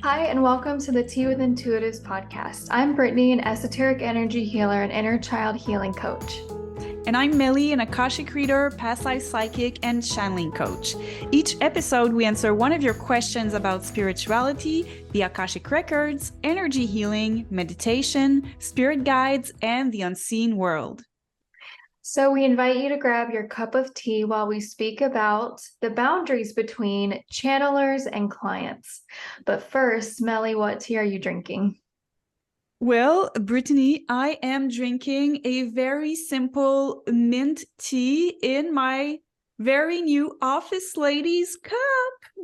Hi, and welcome to the Tea with Intuitives podcast. I'm Brittany, an esoteric energy healer and inner child healing coach. And I'm Meli, an Akashic reader, past life psychic, and channeling coach. Each episode, we answer one of your questions about spirituality, the Akashic records, energy healing, meditation, spirit guides, and the unseen world. So we invite you to grab your cup of tea while we speak about the boundaries between channelers and clients. But first, Meli, what tea are you drinking? Well, Brittany, I am drinking a very simple mint tea in my very new Office Ladies cup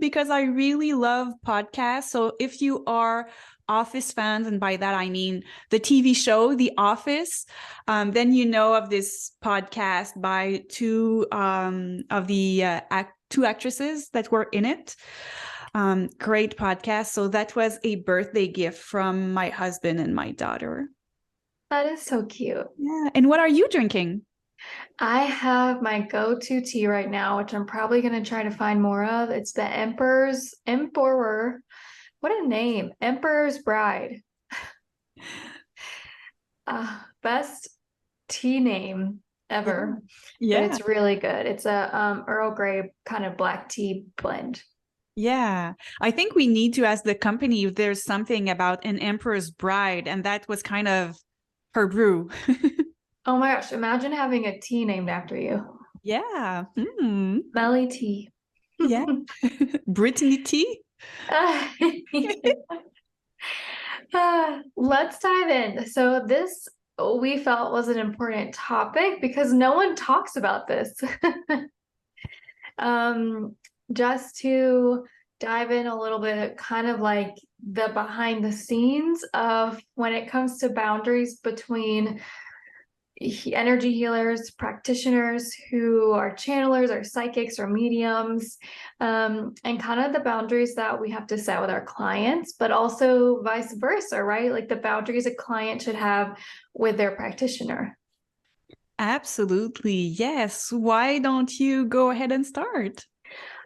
because I really love podcasts. So if you are Office fans, and by that I mean the TV show, The Office, then you know of this podcast by two of the two actresses that were in it. Great podcast. So that was a birthday gift from my husband and my daughter. That is so cute. Yeah. And what are you drinking? I have my go-to tea right now, which I'm probably going to try to find more of. It's the Emperor. What a name. Emperor's Bride. Best tea name ever. Yeah. But it's really good. It's a Earl Grey kind of black tea blend. Yeah. I think we need to ask the company if there's something about an Emperor's Bride, and that was kind of her brew. Oh my gosh, imagine having a tea named after you. Yeah. Meli tea. Yeah. Brittany tea? Let's dive in. So this we felt was an important topic because no one talks about this. Just to dive in a little bit, kind of like the behind the scenes of when it comes to boundaries between energy healers, practitioners who are channelers or psychics or mediums, and kind of the boundaries that we have to set with our clients, but also vice versa, right? Like the boundaries a client should have with their practitioner. Absolutely. Yes. Why don't you go ahead and start?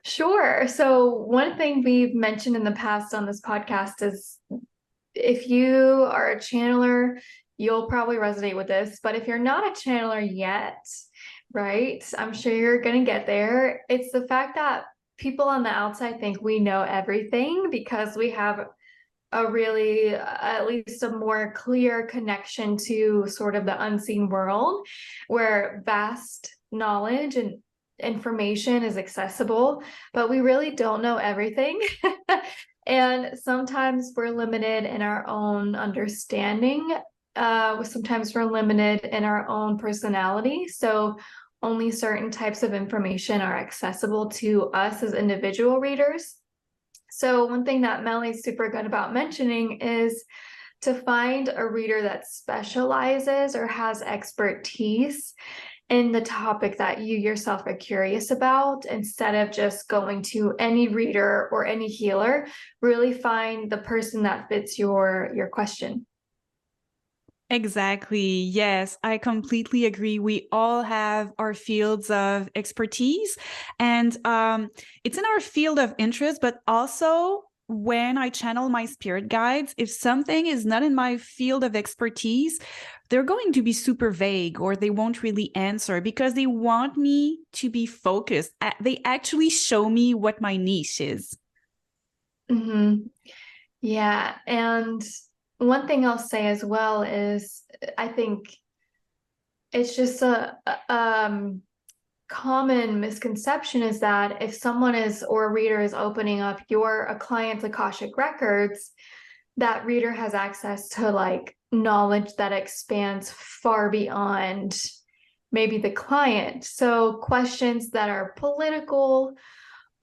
Sure. So one thing we've mentioned in the past on this podcast is if you are a channeler, you'll probably resonate with this. But if you're not a channeler yet, right, I'm sure you're going to get there. It's the fact that people on the outside think we know everything because we have a really, at least a more clear connection to sort of the unseen world where vast knowledge and information is accessible, but we really don't know everything. And sometimes we're limited in our own understanding. Sometimes we're limited in our own personality. So only certain types of information are accessible to us as individual readers. So one thing that Meli's super good about mentioning is to find a reader that specializes or has expertise in the topic that you yourself are curious about, instead of just going to any reader or any healer. Really find the person that fits your question. Exactly. Yes, I completely agree. We all have our fields of expertise, and it's in our field of interest, but also when I channel my spirit guides, if something is not in my field of expertise, they're going to be super vague or they won't really answer because they want me to be focused. They actually show me what my niche is. Mm-hmm. Yeah. And one thing I'll say as well is I think it's just a common misconception is that if someone is or a reader is opening up a client's Akashic records, that reader has access to like knowledge that expands far beyond maybe the client. So questions that are political,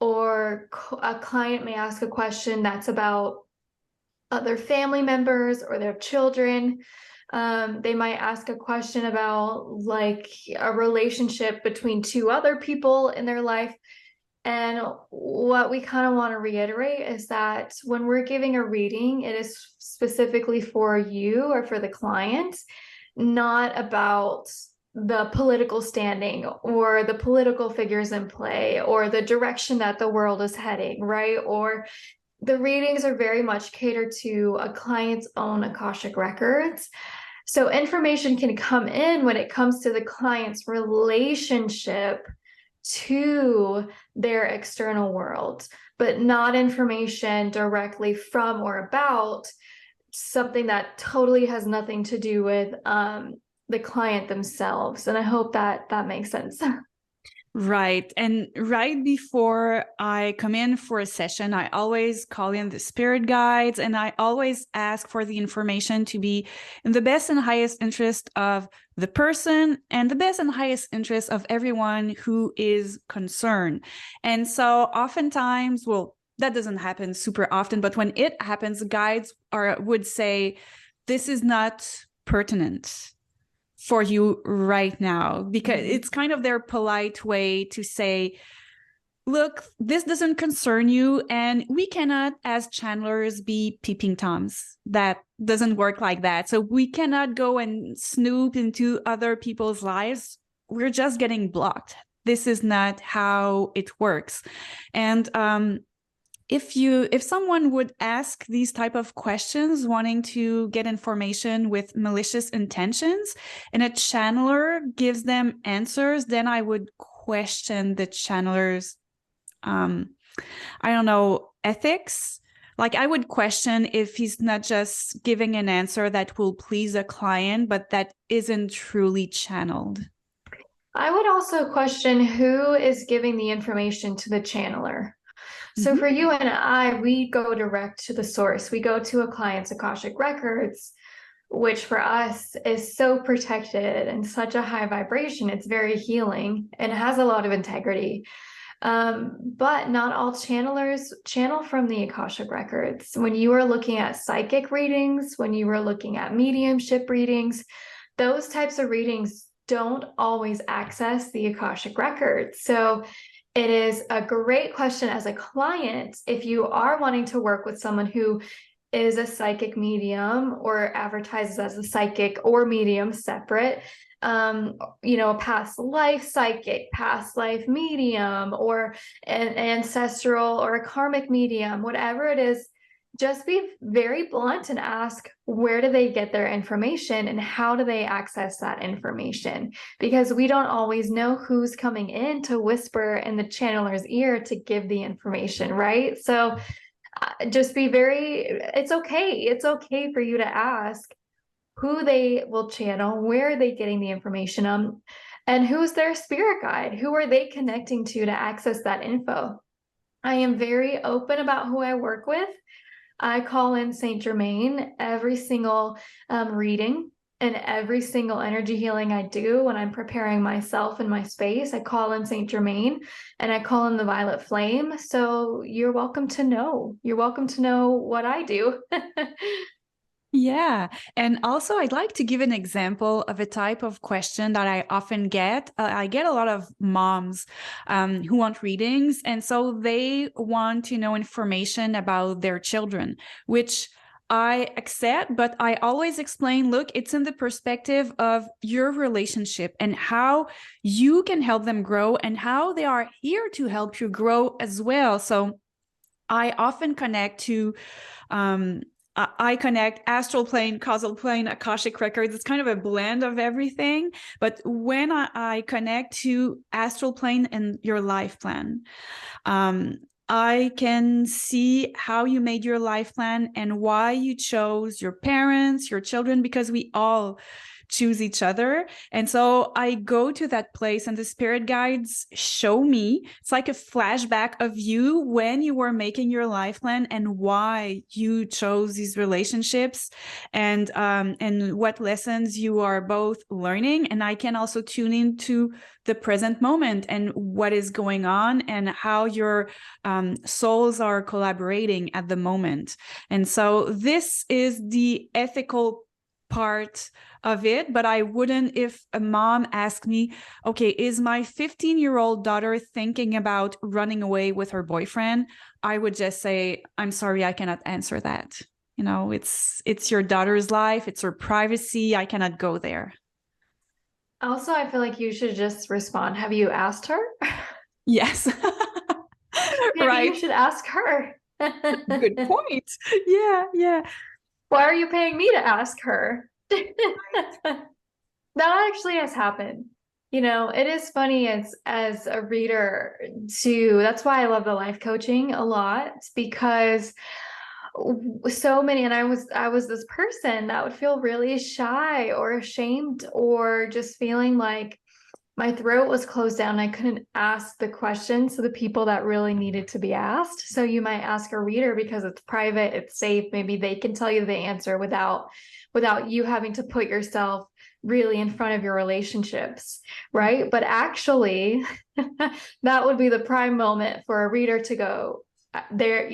or a client may ask a question that's about other family members or their children. They might ask a question about like a relationship between two other people in their life. And what we kind of want to reiterate is that when we're giving a reading, it is specifically for you or for the client, not about the political standing or the political figures in play or the direction that the world is heading, right? Or the readings are very much catered to a client's own Akashic records. So information can come in when it comes to the client's relationship to their external world, but not information directly from or about something that totally has nothing to do with the client themselves. And I hope that that makes sense. Right. And right before I come in for a session, I always call in the spirit guides and I always ask for the information to be in the best and highest interest of the person and the best and highest interest of everyone who is concerned. And so oftentimes, well, that doesn't happen super often, but when it happens, the guides would say, this is not pertinent for you right now, because it's kind of their polite way to say, look, this doesn't concern you, and we cannot, as channelers, be peeping toms. That doesn't work like that. So we cannot go and snoop into other people's lives. We're just getting blocked. This is not how it works. And if someone would ask these type of questions wanting to get information with malicious intentions and a channeler gives them answers, then I would question the channeler's I don't know, ethics. Like, I would question if he's not just giving an answer that will please a client, but that isn't truly channeled. I would also question who is giving the information to the channeler. So Mm-hmm. for you and I, we go direct to the source. We go to a client's Akashic records, which for us is so protected and such a high vibration. It's very healing and has a lot of integrity. But not all channelers channel from the Akashic records. When you are looking at psychic readings, when you are looking at mediumship readings, those types of readings don't always access the Akashic records. So it is a great question as a client if you are wanting to work with someone who is a psychic medium or advertises as a psychic or medium separate, a past life psychic, past life medium, or an ancestral or a karmic medium, whatever it is, just be very blunt and ask, where do they get their information and how do they access that information? Because we don't always know who's coming in to whisper in the channeler's ear to give the information, right? So just be very, it's okay. It's okay for you to ask who they will channel, where are they getting the information and who's their spirit guide? Who are they connecting to access that info? I am very open about who I work with. I call in Saint Germain every single reading and every single energy healing I do when I'm preparing myself in my space. I call in Saint Germain and I call in the violet flame. So you're welcome to know. You're welcome to know what I do. Yeah. And also, I'd like to give an example of a type of question that I often get. I get a lot of moms who want readings. And so they want to know information about their children, which I accept, but I always explain, look, it's in the perspective of your relationship and how you can help them grow and how they are here to help you grow as well. So I often connect to I connect astral plane, causal plane, Akashic records. It's kind of a blend of everything. But when I connect to astral plane and your life plan, I can see how you made your life plan and why you chose your parents, your children, because we all choose each other. And so I go to that place and the spirit guides show me, it's like a flashback of you when you were making your life plan and why you chose these relationships and what lessons you are both learning. And I can also tune into the present moment and what is going on and how your souls are collaborating at the moment. And so this is the ethical part of it, but I wouldn't, if a mom asked me, okay, is my 15-year-old daughter thinking about running away with her boyfriend? I would just say, I'm sorry, I cannot answer that. You know, it's your daughter's life, it's her privacy. I cannot go there. Also, I feel like you should just respond. Have you asked her? Yes. Maybe you Right. should ask her. Good point. Yeah, yeah. Why are you paying me to ask her? That actually has happened. It is funny as a reader too. That's why I love the life coaching a lot, because so many, and I was this person that would feel really shy or ashamed, or just feeling like my throat was closed down. I couldn't ask the questions to the people that really needed to be asked. So you might ask a reader because it's private, it's safe. Maybe they can tell you the answer without you having to put yourself really in front of your relationships, right? But actually, that would be the prime moment for a reader to go there,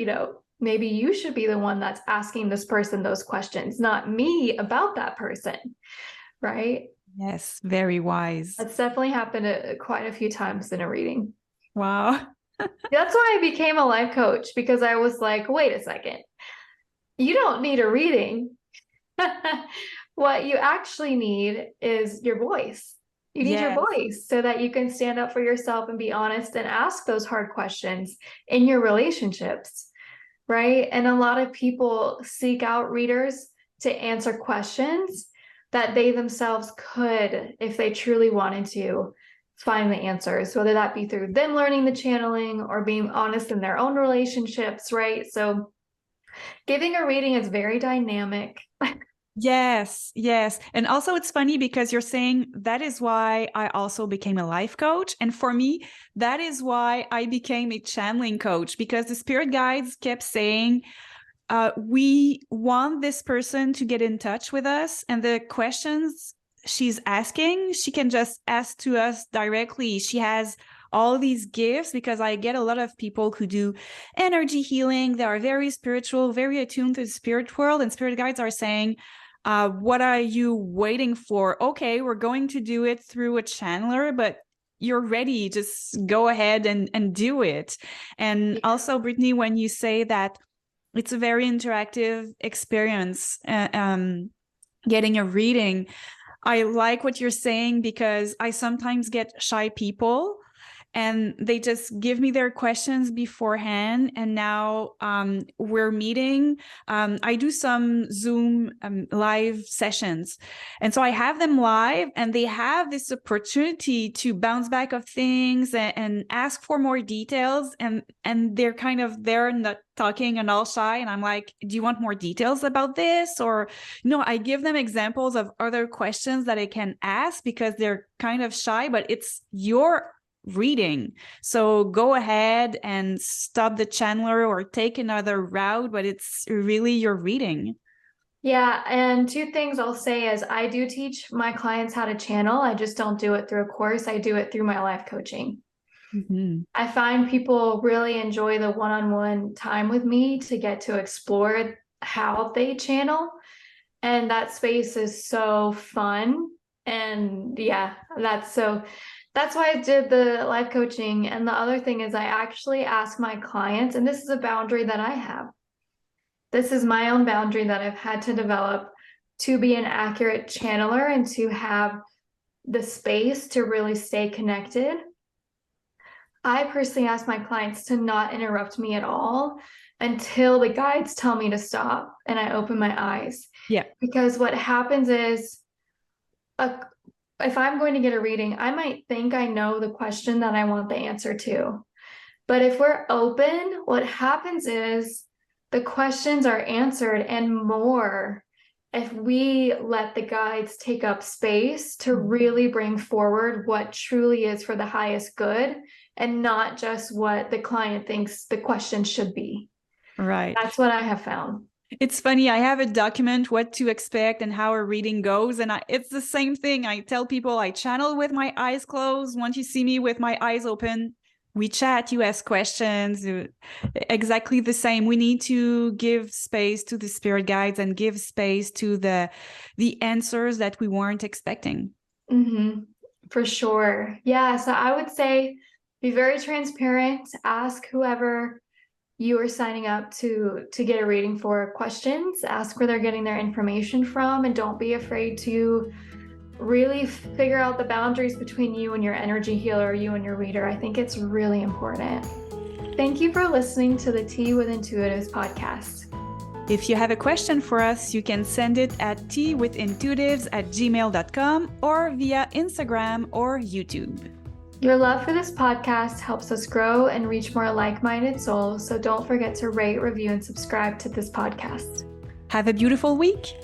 maybe you should be the one that's asking this person those questions, not me about that person, right? Yes, very wise. That's definitely happened quite a few times in a reading. Wow. That's why I became a life coach, because I was like, wait a second, you don't need a reading. What you actually need is your voice. You need your Yes. voice so that you can stand up for yourself and be honest and ask those hard questions in your relationships, right? And a lot of people seek out readers to answer questions that they themselves could, if they truly wanted to, find the answers, whether that be through them learning the channeling or being honest in their own relationships, right? So giving a reading is very dynamic. Yes, yes. And also it's funny because you're saying that is why I also became a life coach. And for me, that is why I became a channeling coach, because the spirit guides kept saying, we want this person to get in touch with us. And the questions she's asking, she can just ask to us directly. She has all these gifts, because I get a lot of people who do energy healing. They are very spiritual, very attuned to the spirit world. And spirit guides are saying, what are you waiting for? Okay, we're going to do it through a channeler, but you're ready. Just go ahead and do it. And Yeah. also, Brittany, when you say that it's a very interactive experience, getting a reading, I like what you're saying, because I sometimes get shy people and they just give me their questions beforehand. And now we're meeting. I do some Zoom live sessions. And so I have them live, and they have this opportunity to bounce back of things and ask for more details. And they're not talking and all shy. And I'm like, do you want more details about this? Or no, I give them examples of other questions that I can ask, because they're kind of shy, but it's your reading. So go ahead and stop the channeler or take another route, but it's really your reading. Yeah, and two things I'll say is I do teach my clients how to channel. I just don't do it through a course. I do it through my life coaching. Mm-hmm. I find people really enjoy the one-on-one time with me to get to explore how they channel. And that space is so fun. And yeah, that's why I did the life coaching. And the other thing is I actually ask my clients, and this is a boundary that I have. This is my own boundary that I've had to develop to be an accurate channeler and to have the space to really stay connected. I personally ask my clients to not interrupt me at all until the guides tell me to stop and I open my eyes. Yeah. Because what happens is, if I'm going to get a reading, I might think I know the question that I want the answer to. But if we're open, what happens is the questions are answered and more if we let the guides take up space to really bring forward what truly is for the highest good and not just what the client thinks the question should be. Right. That's what I have found. It's funny. I have a document what to expect and how a reading goes. And it's the same thing. I tell people I channel with my eyes closed. Once you see me with my eyes open, we chat, you ask questions, exactly the same. We need to give space to the spirit guides and give space to the answers that we weren't expecting. Mm-hmm. For sure. Yeah. So I would say be very transparent. Ask whoever you are signing up to get a reading for questions. Ask where they're getting their information from, and don't be afraid to really figure out the boundaries between you and your energy healer, you and your reader. I think it's really important. Thank you for listening to the Tea with Intuitives podcast. If you have a question for us, you can send it at teawithintuitives@gmail.com or via Instagram or YouTube. Your love for this podcast helps us grow and reach more like-minded souls, so don't forget to rate, review, and subscribe to this podcast. Have a beautiful week.